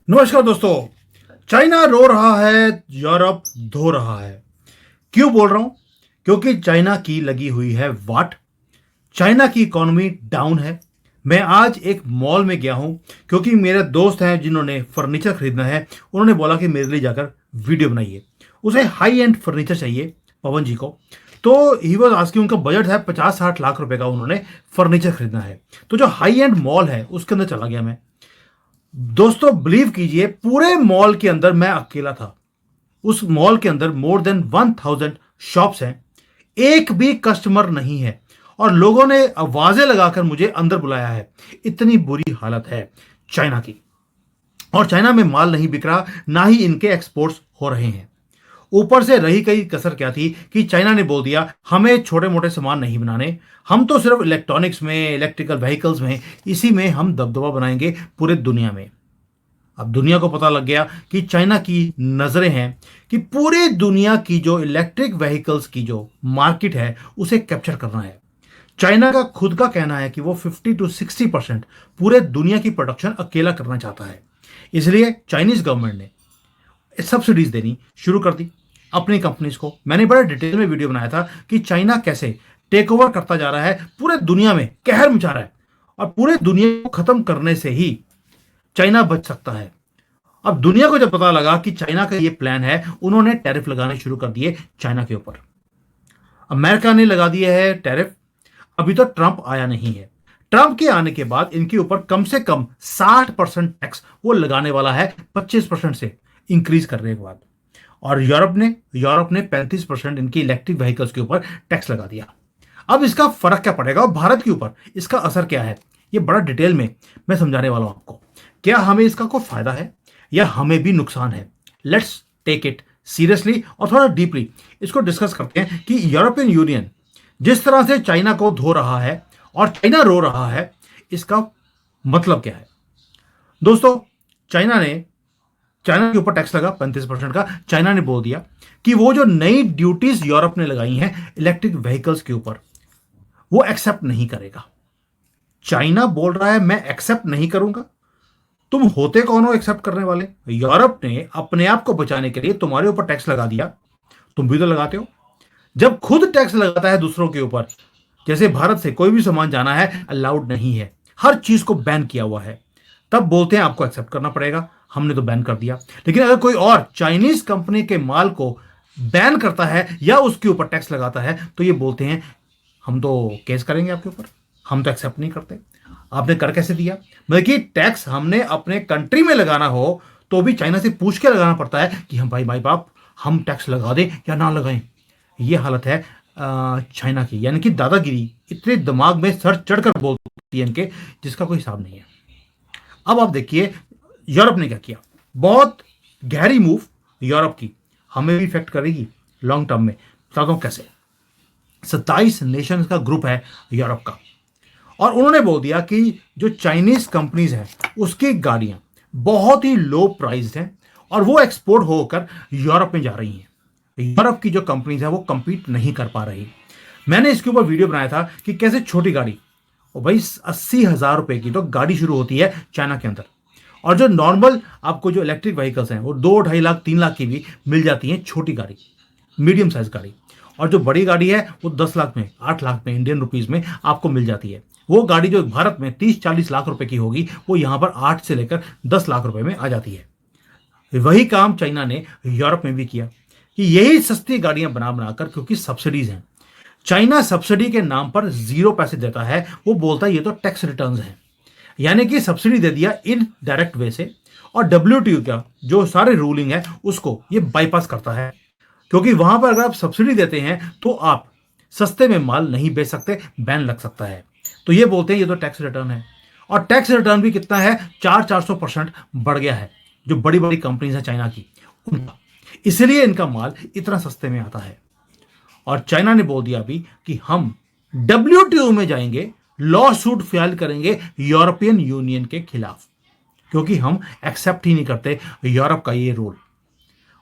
नमस्कार दोस्तों। चाइना रो रहा है, यूरोप धो रहा है। क्यों बोल रहा हूं? क्योंकि चाइना की लगी हुई है वाट। चाइना की इकोनॉमी डाउन है। मैं आज एक मॉल में गया हूं क्योंकि मेरे दोस्त हैं जिन्होंने फर्नीचर खरीदना है। उन्होंने बोला कि मेरे लिए जाकर वीडियो बनाइए। उसे हाई एंड फर्नीचर चाहिए, पवन जी को। तो ही वॉज आस्किंग, उनका बजट है 50-60 लाख रुपए का। उन्होंने फर्नीचर खरीदना है। तो जो हाई एंड मॉल है उसके अंदर चला गया मैं। दोस्तों बिलीव कीजिए, पूरे मॉल के अंदर मैं अकेला था। उस मॉल के अंदर मोर देन 1000 शॉप्स हैं। एक भी कस्टमर नहीं है और लोगों ने आवाजें लगाकर मुझे अंदर बुलाया है। इतनी बुरी हालत है चाइना की। और चाइना में माल नहीं बिक रहा, ना ही इनके एक्सपोर्ट्स हो रहे हैं। ऊपर से रही गई कसर क्या थी कि चाइना ने बोल दिया हमें छोटे मोटे सामान नहीं बनाने, हम तो सिर्फ इलेक्ट्रॉनिक्स में, इलेक्ट्रिकल व्हीकल्स में, इसी में हम दबदबा बनाएंगे पूरे दुनिया में। अब दुनिया को पता लग गया कि चाइना की नजरें हैं कि पूरी दुनिया की जो इलेक्ट्रिक व्हीकल्स की जो मार्केट है उसे कैप्चर करना है। चाइना का खुद का कहना है कि वो 50 to 60% पूरे दुनिया की प्रोडक्शन अकेला करना चाहता है। इसलिए चाइनीज गवर्नमेंट ने सब्सिडीज देनी शुरू कर दी अपनी कंपनीज को। मैंने बड़ा डिटेल में वीडियो बनाया था कि चाइना कैसे टेक ओवर करता जा रहा है, पूरे दुनिया में कहर मचा रहा है। और पूरे दुनिया को खत्म करने से ही चाइना बच सकता है। अब दुनिया को जब पता लगा कि चाइना का ये प्लान है, उन्होंने टैरिफ लगाने शुरू कर दिए चाइना के ऊपर। अमेरिका ने लगा दिए है टैरिफ। अभी तो ट्रंप आया नहीं है। ट्रंप के आने के बाद इनके ऊपर कम से कम 60% टैक्स वो लगाने वाला है, 25% से इंक्रीज करने के बाद। और यूरोप ने 35% इनकी इलेक्ट्रिक व्हीकल्स के ऊपर टैक्स लगा दिया। अब इसका फर्क क्या पड़ेगा और भारत के ऊपर इसका असर क्या है, ये बड़ा डिटेल में मैं समझाने वाला हूं आपको। क्या हमें इसका कोई फायदा है या हमें भी नुकसान है? लेट्स टेक इट सीरियसली और थोड़ा डीपली इसको डिस्कस करते हैं कि यूरोपियन यूनियन जिस तरह से चाइना को धो रहा है और चाइना रो रहा है, इसका मतलब क्या है। दोस्तों, चाइना के ऊपर टैक्स लगा 35% का। चाइना ने बोल दिया कि वो जो नई ड्यूटीज यूरोप ने लगाई हैं इलेक्ट्रिक व्हीकल्स के ऊपर, वो एक्सेप्ट नहीं करेगा। चाइना बोल रहा है मैं एक्सेप्ट नहीं करूंगा। तुम होते कौन हो एक्सेप्ट करने वाले? यूरोप ने अपने आप को बचाने के लिए तुम्हारे ऊपर टैक्स लगा दिया। तुम भी तो लगाते हो। जब खुद टैक्स लगाता है दूसरों के ऊपर, जैसे भारत से कोई भी सामान जाना है अलाउड नहीं है, हर चीज को बैन किया हुआ है, तब बोलते हैं आपको एक्सेप्ट करना पड़ेगा, हमने तो बैन कर दिया। लेकिन अगर कोई और चाइनीज कंपनी के माल को बैन करता है या उसके ऊपर टैक्स लगाता है तो ये बोलते हैं हम तो केस करेंगे आपके ऊपर, हम तो एक्सेप्ट नहीं करते। आपने कर कैसे दिया? मतलब कि टैक्स हमने अपने कंट्री में लगाना हो तो भी चाइना से पूछ के लगाना पड़ता है कि हम भाई बाप हम टैक्स लगा दें या ना लगाएं। ये हालत है चाइना की। यानी कि दादागिरी इतने दिमाग में सर चढ़कर बोलती है इनके, जिसका कोई हिसाब नहीं है। अब आप देखिए यूरोप ने क्या किया। बहुत गहरी मूव यूरोप की, हमें भी इफेक्ट करेगी लॉन्ग टर्म में। बताता हूं कैसे। 27 नेशंस का ग्रुप है यूरोप का, और उन्होंने बोल दिया कि जो चाइनीज कंपनीज हैं उसकी गाड़ियां बहुत ही लो प्राइस हैं और वो एक्सपोर्ट होकर यूरोप में जा रही हैं। यूरोप की जो कंपनीज है वो कंपीट नहीं कर पा रही। मैंने इसके ऊपर वीडियो बनाया था कि कैसे छोटी गाड़ी, और भाई 80,000 रुपए की तो गाड़ी शुरू होती है चाइना के अंदर। और जो नॉर्मल आपको जो इलेक्ट्रिक व्हीकल्स हैं वो 2-2.5 लाख 3 लाख की भी मिल जाती हैं, छोटी गाड़ी, मीडियम साइज गाड़ी। और जो बड़ी गाड़ी है वो 10 लाख में, 8 लाख में, इंडियन रुपीज में आपको मिल जाती है। वो गाड़ी जो भारत में 30-40 लाख रुपए की होगी वो यहां पर 8 से लेकर 10 लाख रुपए में आ जाती है। वही काम चाइना ने यूरोप में भी किया कि यही सस्ती गाड़ियां बना बनाकर, क्योंकि सब्सिडीज हैं। चाइना सब्सिडी के नाम पर 0 पैसे देता है। वो बोलता है ये तो टैक्स रिटर्न्स हैं, यानी कि सब्सिडी दे दिया इन डायरेक्ट वे से। और डब्ल्यूटीओ का जो सारे रूलिंग है उसको ये बाईपास करता है, क्योंकि वहां पर अगर आप सब्सिडी देते हैं तो आप सस्ते में माल नहीं बेच सकते, बैन लग सकता है। तो ये बोलते हैं ये तो टैक्स रिटर्न है। और टैक्स रिटर्न भी कितना है, 400-400% बढ़ गया है जो बड़ी बड़ी कंपनीज है चाइना की उनका। इसलिए इनका माल इतना सस्ते में आता है। और चाइना ने बोल दिया अभी कि हम डब्ल्यूटीओ में जाएंगे, लॉ सूट फाइल करेंगे यूरोपियन यूनियन के खिलाफ, क्योंकि हम एक्सेप्ट ही नहीं करते यूरोप का ये रूल।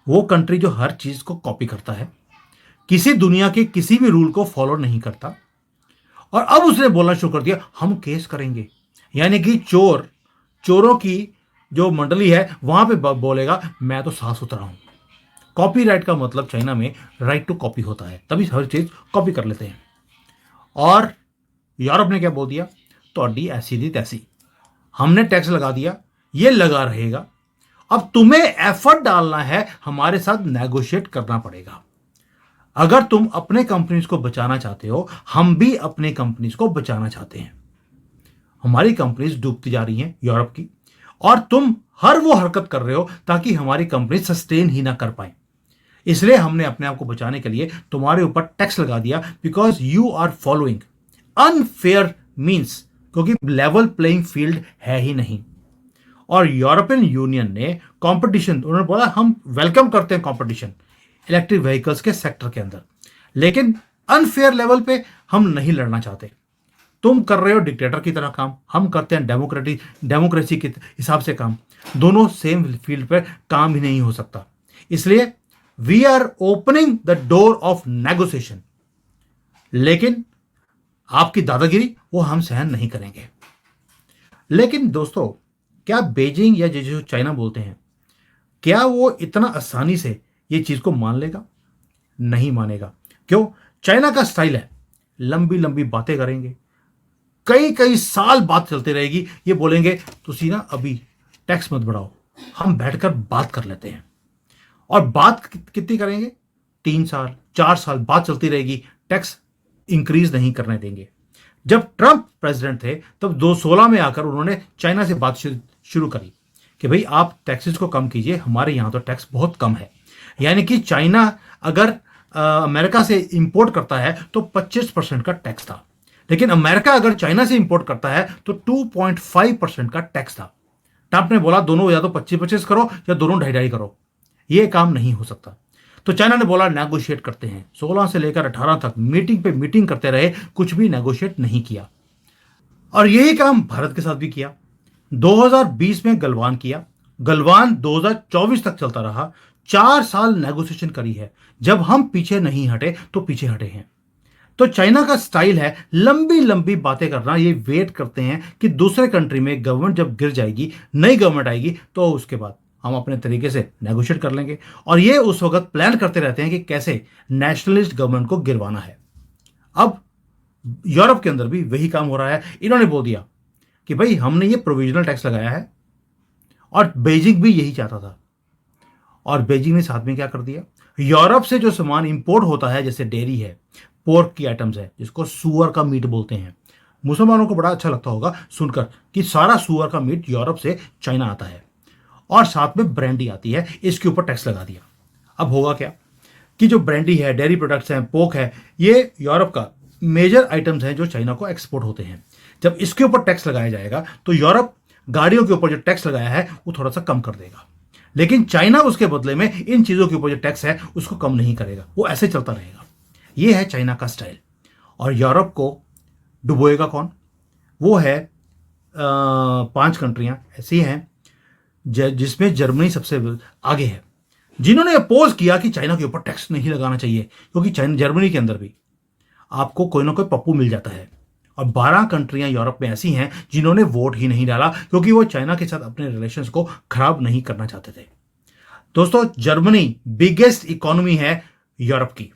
वो कंट्री जो हर चीज को कॉपी करता है, किसी दुनिया के किसी भी रूल को फॉलो नहीं करता। और अब उसने बोलना शुरू कर दिया हम केस करेंगे। यानी कि चोरों की जो मंडली है वहां पे बोलेगा मैं तो साफ सुथरा हूं। कॉपीराइट का मतलब चाइना में राइट टू कॉपी होता है, तभी हर चीज कॉपी कर लेते हैं। और यूरोप ने क्या बोल दिया, तो ऐसी थी तैसी, हमने टैक्स लगा दिया, ये लगा रहेगा। अब तुम्हें एफर्ट डालना है, हमारे साथ नेगोशिएट करना पड़ेगा। अगर तुम अपने कंपनीज को बचाना चाहते हो, हम भी अपने कंपनीज को बचाना चाहते हैं। हमारी कंपनीज डूबती जा रही हैं यूरोप की, और तुम हर वो हरकत कर रहे हो ताकि हमारी कंपनी सस्टेन ही ना कर पाए। इसलिए हमने अपने आप को बचाने के लिए तुम्हारे ऊपर टैक्स लगा दिया, because you are following unfair means, क्योंकि लेवल प्लेइंग फील्ड है ही नहीं। और यूरोपियन यूनियन ने कंपटीशन, उन्होंने बोला हम वेलकम करते हैं कंपटीशन इलेक्ट्रिक व्हीकल्स के सेक्टर के अंदर, लेकिन अनफेयर लेवल पे हम नहीं लड़ना चाहते। तुम कर रहे हो डिक्टेटर की तरह काम, हम करते हैं डेमोक्रेसी के हिसाब से काम। दोनों सेम फील्ड पर काम ही नहीं हो सकता। इसलिए we are opening the door of negotiation, लेकिन आपकी दादागिरी वो हम सहन नहीं करेंगे। लेकिन दोस्तों, क्या बीजिंग या जो चाइना बोलते हैं, क्या वो इतना आसानी से ये चीज को मान लेगा? नहीं मानेगा। क्यों? चाइना का स्टाइल है, लंबी लंबी बातें करेंगे, कई कई साल बात चलती रहेगी। ये बोलेंगे तुसी ना अभी टैक्स मत बढ़ाओ, हम बैठकर बात कर लेते हैं। और बात कितनी करेंगे? 3 साल 4 साल बात चलती रहेगी, टैक्स इंक्रीज नहीं करने देंगे। जब ट्रंप प्रेसिडेंट थे तब 2016 में आकर उन्होंने चाइना से बात शुरू करी कि भाई आप टैक्सेस को कम कीजिए, हमारे यहां तो टैक्स बहुत कम है। यानी कि चाइना अगर अमेरिका से इंपोर्ट करता है तो 25% का टैक्स था, लेकिन अमेरिका अगर चाइना से इंपोर्ट करता है तो 2.5% का टैक्स था। ट्रंप ने बोला दोनों या तो 25-25 करो या दोनों 2.5-2.5 करो, ये काम नहीं हो सकता। तो चाइना ने बोला नेगोशिएट करते हैं। 16 से लेकर 18 तक मीटिंग पे मीटिंग करते रहे, कुछ भी नेगोशिएट नहीं किया। और यही काम भारत के साथ भी किया। 2020 में गलवान किया, गलवान 2024 तक चलता रहा। 4 साल नेगोशिएशन करी है। जब हम पीछे नहीं हटे तो पीछे हटे हैं। तो चाइना का स्टाइल है लंबी लंबी बातें करना। ये वेट करते हैं कि दूसरे कंट्री में गवर्नमेंट जब गिर जाएगी, नई गवर्नमेंट आएगी, तो उसके बाद हम अपने तरीके से नेगोशिएट कर लेंगे। और ये उस वक्त प्लान करते रहते हैं कि कैसे नेशनलिस्ट गवर्नमेंट को गिरवाना है। अब यूरोप के अंदर भी वही काम हो रहा है। इन्होंने बोल दिया कि भाई हमने ये प्रोविजनल टैक्स लगाया है, और बीजिंग भी यही चाहता था। और बीजिंग ने साथ में क्या कर दिया, यूरोप से जो सामान इंपोर्ट होता है, जैसे डेयरी है, पोर्क की आइटम्स है, जिसको सुअर का मीट बोलते हैं। मुसलमानों को बड़ा अच्छा लगता होगा सुनकर कि सारा सुअर का मीट यूरोप से चाइना आता है, और साथ में ब्रांडी आती है, इसके ऊपर टैक्स लगा दिया। अब होगा क्या कि जो ब्रांडी है, डेयरी प्रोडक्ट्स हैं, पोर्क है, ये यूरोप का मेजर आइटम्स हैं जो चाइना को एक्सपोर्ट होते हैं। जब इसके ऊपर टैक्स लगाया जाएगा तो यूरोप गाड़ियों के ऊपर जो टैक्स लगाया है वो थोड़ा सा कम कर देगा, लेकिन चाइना उसके बदले में इन चीजों के ऊपर जो टैक्स है उसको कम नहीं करेगा। वो ऐसे चलता रहेगा। ये है चाइना का स्टाइल। और यूरोप को डुबोएगा कौन? वो है 5 कंट्रियां ऐसी हैं जिसमें जर्मनी सबसे आगे है, जिन्होंने अपोज किया कि चाइना के ऊपर टैक्स नहीं लगाना चाहिए, क्योंकि जर्मनी के अंदर भी आपको कोई ना कोई पप्पू मिल जाता है। और 12 कंट्रियां यूरोप में ऐसी हैं जिन्होंने वोट ही नहीं डाला, क्योंकि वो चाइना के साथ अपने रिलेशंस को खराब नहीं करना चाहते थे। दोस्तों, जर्मनी बिगेस्ट इकोनॉमी है यूरोप की,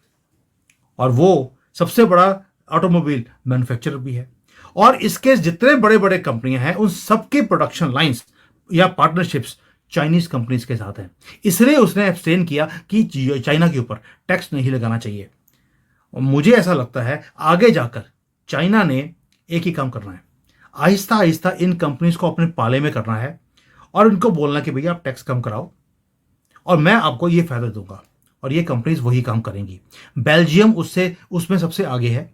और वो सबसे बड़ा ऑटोमोबाइल मैन्युफैक्चरर भी है। और इसके जितने बड़े बड़े कंपनियां हैं उन सबके प्रोडक्शन लाइंस या पार्टनरशिप्स चाइनीज कंपनीज के साथ हैं। इसलिए उसने एब्सटेन किया कि चाइना के ऊपर टैक्स नहीं लगाना चाहिए। और मुझे ऐसा लगता है आगे जाकर चाइना ने एक ही काम करना है, आहिस्ता आहिस्ता इन कंपनीज को अपने पाले में करना है, और इनको बोलना कि भैया आप टैक्स कम कराओ और मैं आपको ये फायदा दूंगा। और ये कंपनीज वही काम करेंगी। बेल्जियम उसमें सबसे आगे है।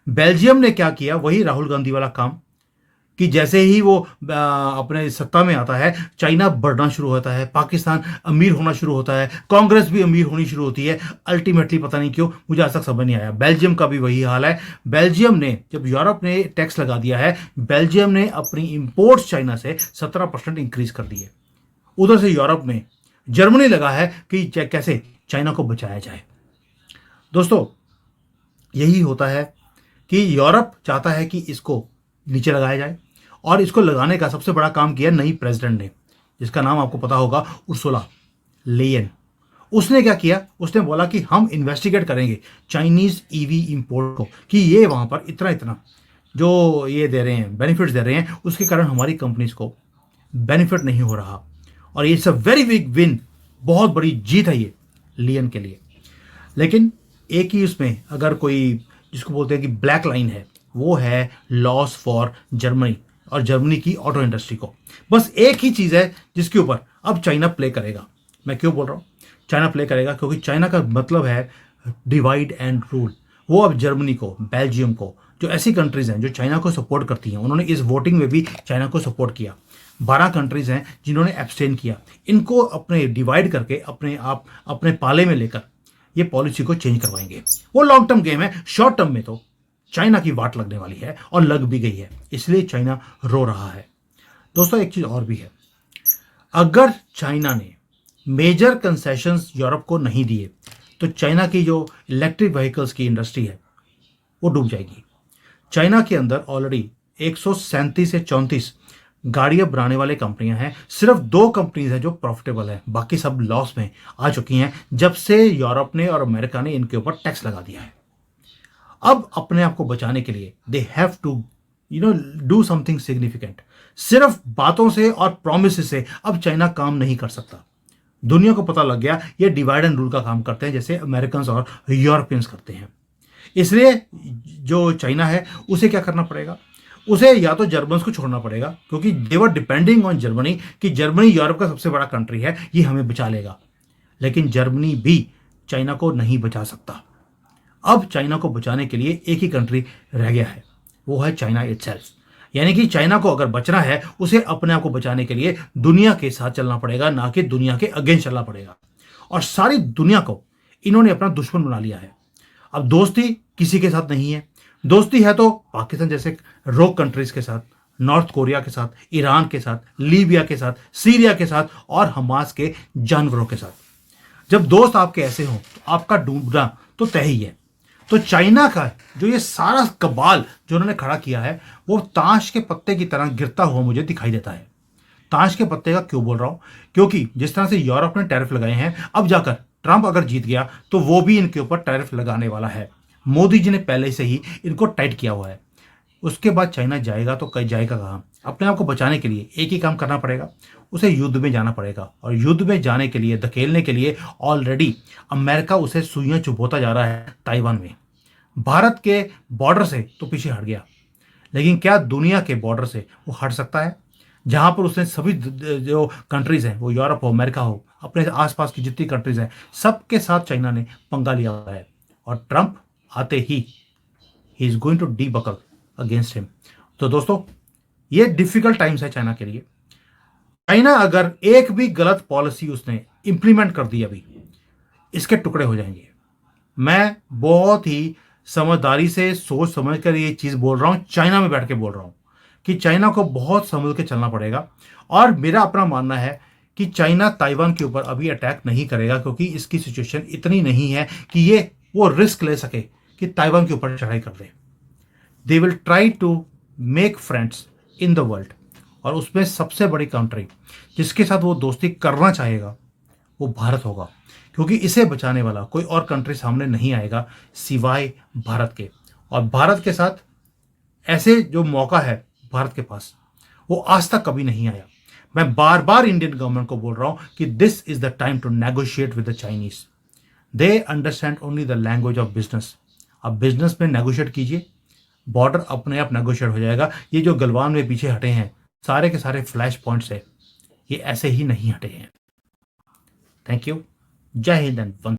बेल्जियम ने क्या किया, वही राहुल गांधी वाला काम, कि जैसे ही वो अपने सत्ता में आता है, चाइना बढ़ना शुरू होता है, पाकिस्तान अमीर होना शुरू होता है, कांग्रेस भी अमीर होनी शुरू होती है। अल्टीमेटली पता नहीं क्यों, मुझे आज तक समझ नहीं आया, बेल्जियम का भी वही हाल है। बेल्जियम ने, जब यूरोप ने टैक्स लगा दिया है, बेल्जियम ने अपनी इंपोर्ट्स चाइना से 17% इंक्रीज कर दी है। उधर से यूरोप में जर्मनी लगा है कि कैसे चाइना को बचाया जाए। दोस्तों, यही होता है कि यूरोप चाहता है कि इसको नीचे लगाया जाए, और इसको लगाने का सबसे बड़ा काम किया नई प्रेसिडेंट ने, जिसका नाम आपको पता होगा, उर्सुला लेयन। उसने क्या किया, उसने बोला कि हम इन्वेस्टिगेट करेंगे चाइनीज ईवी इंपोर्ट को, कि ये वहां पर इतना इतना जो ये दे रहे हैं, बेनिफिट्स दे रहे हैं, उसके कारण हमारी कंपनीज को बेनिफिट नहीं हो रहा। और it's a very big win, बहुत बड़ी जीत है ये लियन के लिए। लेकिन एक ही उसमें अगर कोई जिसको बोलते हैं कि ब्लैक लाइन है, वो है लॉस फॉर जर्मनी और जर्मनी की ऑटो इंडस्ट्री को। बस एक ही चीज़ है जिसके ऊपर अब चाइना प्ले करेगा। मैं क्यों बोल रहा हूँ चाइना प्ले करेगा, क्योंकि चाइना का मतलब है डिवाइड एंड रूल। वो अब जर्मनी को, बेल्जियम को, जो ऐसी कंट्रीज हैं जो चाइना को सपोर्ट करती हैं, उन्होंने इस वोटिंग में भी चाइना को सपोर्ट किया। 12 कंट्रीज हैं जिन्होंने एब्सटेन किया। इनको अपने डिवाइड करके अपने पाले में लेकर ये पॉलिसी को चेंज करवाएंगे। वो लॉन्ग टर्म गेम है, शॉर्ट टर्म में तो चाइना की वाट लगने वाली है और लग भी गई है, इसलिए चाइना रो रहा है। दोस्तों एक चीज और भी है, अगर चाइना ने मेजर कंसेशंस यूरोप को नहीं दिए तो चाइना की जो इलेक्ट्रिक व्हीकल्स की इंडस्ट्री है वो डूब जाएगी। चाइना के अंदर ऑलरेडी 137 से 34 गाड़ियां बनाने वाले कंपनियां हैं। सिर्फ 2 कंपनीज हैं जो प्रॉफिटेबल है, बाकी सब लॉस में आ चुकी हैं जब से यूरोप ने और अमेरिका ने इनके ऊपर टैक्स लगा दिया है। अब अपने आप को बचाने के लिए they have to do something significant. सिर्फ बातों से और प्रोमिस से अब चाइना काम नहीं कर सकता। दुनिया को पता लग गया ये डिवाइड एंड रूल का काम करते हैं, जैसे अमेरिकन और यूरोपियंस करते हैं। इसलिए जो चाइना है उसे क्या करना पड़ेगा, उसे या तो जर्मन्स को छोड़ना पड़ेगा, क्योंकि दे वर डिपेंडिंग ऑन जर्मनी, कि जर्मनी यूरोप का सबसे बड़ा कंट्री है, ये हमें बचा लेगा। लेकिन जर्मनी भी चाइना को नहीं बचा सकता। अब चाइना को बचाने के लिए एक ही कंट्री रह गया है, वो है चाइना इटसेल्फ। यानी कि चाइना को अगर बचना है, उसे अपने आप को बचाने के लिए दुनिया के साथ चलना पड़ेगा, ना कि दुनिया के अगेंस्ट चलना पड़ेगा। और सारी दुनिया को इन्होंने अपना दुश्मन बना लिया है। अब दोस्ती किसी के साथ नहीं है। दोस्ती है तो पाकिस्तान जैसे रोग कंट्रीज के साथ, नॉर्थ कोरिया के साथ, ईरान के साथ, लीबिया के साथ, सीरिया के साथ और हमास के जानवरों के साथ। जब दोस्त आपके ऐसे हों तो आपका डूबना तो तय ही है। तो चाइना का जो ये सारा कबाल जो उन्होंने खड़ा किया है, वो ताश के पत्ते की तरह गिरता हुआ मुझे दिखाई देता है। ताश के पत्ते का क्यों बोल रहा हूं, क्योंकि जिस तरह से यूरोप ने टैरिफ लगाए हैं, अब जाकर ट्रंप अगर जीत गया तो वो भी इनके ऊपर टैरिफ लगाने वाला है। मोदी जी ने पहले से ही इनको टाइट किया हुआ है। उसके बाद चाइना जाएगा तो कहीं जाएगा कहाँ। अपने आप को बचाने के लिए एक ही काम करना पड़ेगा, उसे युद्ध में जाना पड़ेगा। और युद्ध में जाने के लिए, धकेलने के लिए ऑलरेडी अमेरिका उसे सुइयां चुभोता जा रहा है ताइवान में। भारत के बॉर्डर से तो पीछे हट गया, लेकिन क्या दुनिया के बॉर्डर से वो हट सकता है, जहां पर उसने सभी जो कंट्रीज हैं, वो यूरोप हो, अमेरिका हो, अपने आसपास की जितनी कंट्रीज हैं, सबके साथ चाइना ने पंगा लिया हुआ है। और ट्रंप आते ही is going to the buckle against him. तो दोस्तों ये डिफिकल्ट टाइम्स है चाइना के लिए। चाइना अगर एक भी गलत पॉलिसी उसने इंप्लीमेंट कर दी, अभी इसके टुकड़े हो जाएंगे। मैं बहुत ही समझदारी से सोच समझ कर ये चीज बोल रहा हूं, चाइना में बैठ के बोल रहा हूं कि चाइना को बहुत संभल के चलना पड़ेगा। और मेरा अपना मानना है कि चाइना ताइवान के ऊपर अभी अटैक नहीं करेगा, क्योंकि इसकी सिचुएशन इतनी नहीं है कि वो रिस्क ले सके कि ताइवान के ऊपर चढ़ाई कर दे। They will try to make friends in the world, और उसमें सबसे बड़ी कंट्री जिसके साथ वो दोस्ती करना चाहेगा वो भारत होगा, क्योंकि इसे बचाने वाला कोई और कंट्री सामने नहीं आएगा सिवाय भारत के। और भारत के साथ ऐसे जो मौका है भारत के पास, वो आज तक कभी नहीं आया। मैं बार बार इंडियन गवर्नमेंट को बोल रहा हूं कि this is the time to negotiate with the Chinese. They understand only the language of business. अब बिजनेस में नेगोशिएट कीजिए, बॉर्डर अपने आप नेगोशिएट हो जाएगा। ये जो गलवान में पीछे हटे हैं, सारे के सारे फ्लैश पॉइंट्स है, ये ऐसे ही नहीं हटे हैं। Thank you. जय हिंद एंड वंदे।